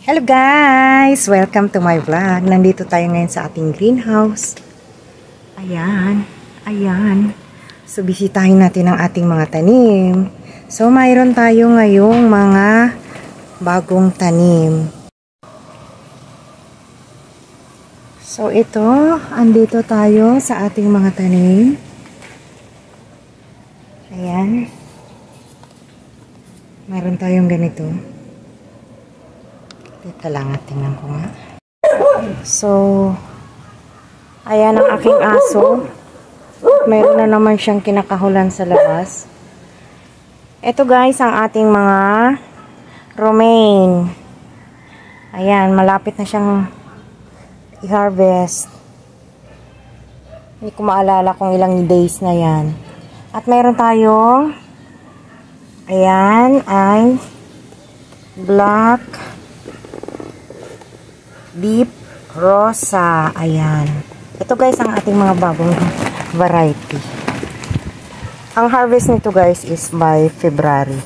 Hello guys! Welcome to my vlog. Nandito tayo ngayon sa ating greenhouse. Ayan. Ayan. So, bisitahin natin ang ating mga tanim. So, mayroon tayo ngayong mga bagong tanim. So, ito. Andito tayo sa ating mga tanim. Ayan. Mayroon tayong ganito. Teka lang, tingnan ko nga. So, ayan ang aking aso. Mayroon na naman siyang kinakahulan sa labas. Ito guys, ang ating mga romaine. Ayan, malapit na siyang i-harvest. Hindi ko maalala kung ilang days na yan. At mayroon tayo, ayan, ay black deep rosa. Ayan. Ito guys ang ating mga bagong variety. Ang harvest nito guys is by February.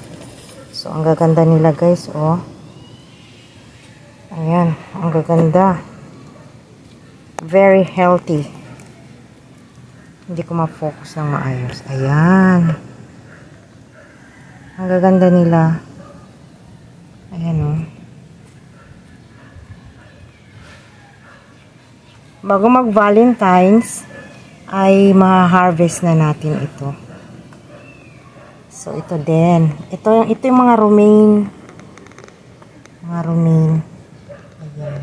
So ang gaganda nila guys, oh. Ayan, ang gaganda. Very healthy. Hindi ko ma-focus ng maayos. Ayan. Ang gaganda nila. Ayan, oh. Bago mag-Valentine's, ay ma-harvest na natin ito. So, ito din. Ito yung mga romaine. Mga romaine. Ayan.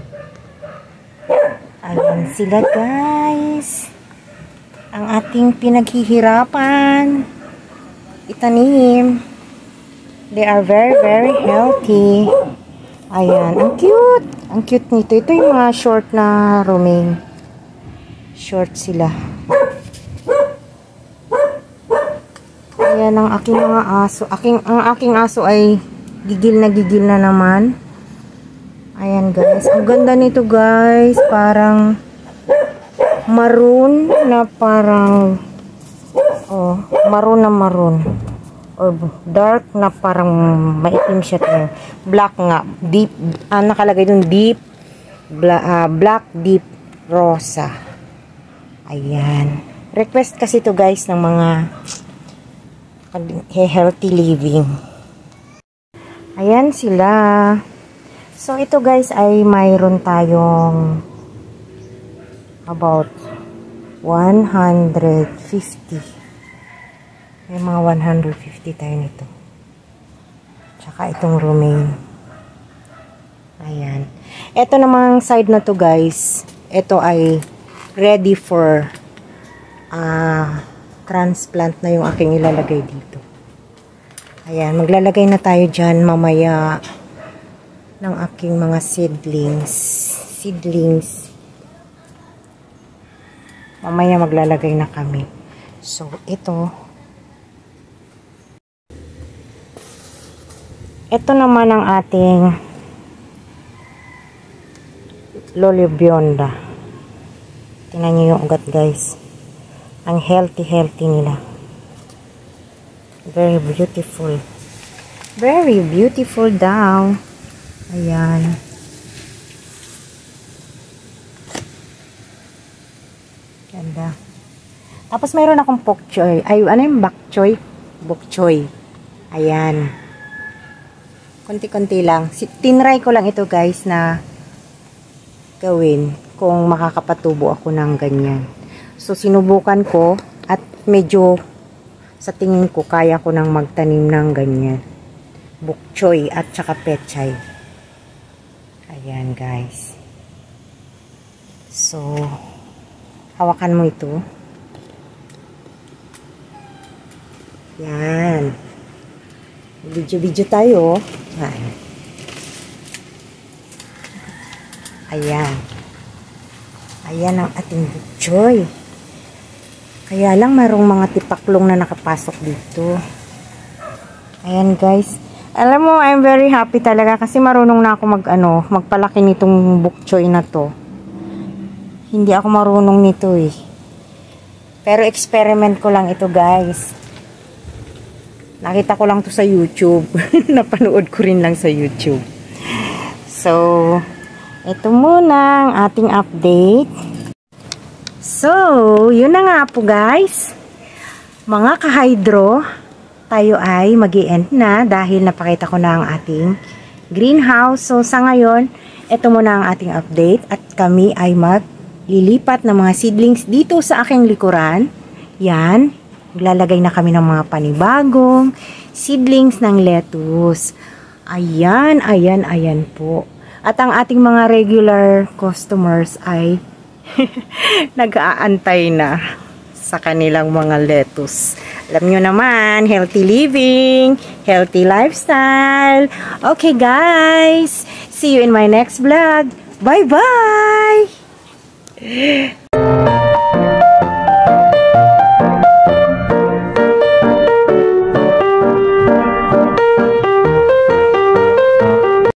Ayan sila, guys. Ang ating pinaghihirapan. Itanim. They are very, very healthy. Ayan. Ang cute. Ang cute nito. Ito yung mga short na romaine. Short sila. Ayan ang aking mga aso. Ang aking aso ay gigil na naman. Ayan guys. Ang ganda nito guys. Parang maroon na parang maroon na maroon. Or dark na parang maitim siya. Black nga. Deep. Nakalagay dun deep. Black deep rosa. Ayan. Request kasi to guys ng mga healthy living. Ayan sila. So ito guys ay mayroon tayong about 150. May mga 150 tayo nito. Tsaka itong romaine. Ayan. Ito namang side na to guys. Ito ay ready for transplant na yung aking ilalagay dito. Ayan, maglalagay na tayo dyan mamaya ng aking mga seedlings. Mamaya maglalagay na kami. So, ito naman ang ating Lolibionda. Tingnan nyo yung ugat guys. Ang healthy nila. Very beautiful. Very beautiful daw. Ayan. Ganda. Tapos mayroon akong bok choy. Ay, ano yung bok choy? Bok choy. Ayan. Konti-konti lang. Tinry ko lang ito guys na gawin kung makakapatubo ako ng ganyan. So, sinubukan ko at medyo sa tingin ko kaya ko nang magtanim ng ganyan. Bok choy at saka pechay. Ayan guys. So, hawakan mo ito. Yan. Video tayo. Ayan. Ayan ang ating bok choy. Kaya lang mayroong mga tipaklong na nakapasok dito. Ayan guys. Alam mo, I'm very happy talaga kasi marunong na ako magpalaki nitong bok choy na to. Hindi ako marunong nito eh. Pero experiment ko lang ito guys. Nakita ko lang to sa YouTube. Napanood ko rin lang sa YouTube. So, ito muna ang ating update. So, yun na nga po guys. Mga ka-hydro, tayo ay mag-i-end na dahil napakita ko na ang ating greenhouse. So, sa ngayon, ito muna ang ating update at kami ay maglilipat ng mga seedlings dito sa aking likuran. Yan, maglalagay na kami ng mga panibagong seedlings ng lettuce. Ayan, ayan, ayan po. At ang ating mga regular customers ay nag-aantay na sa kanilang mga lettuce. Alam nyo naman, healthy living, healthy lifestyle. Okay guys, see you in my next vlog. Bye-bye!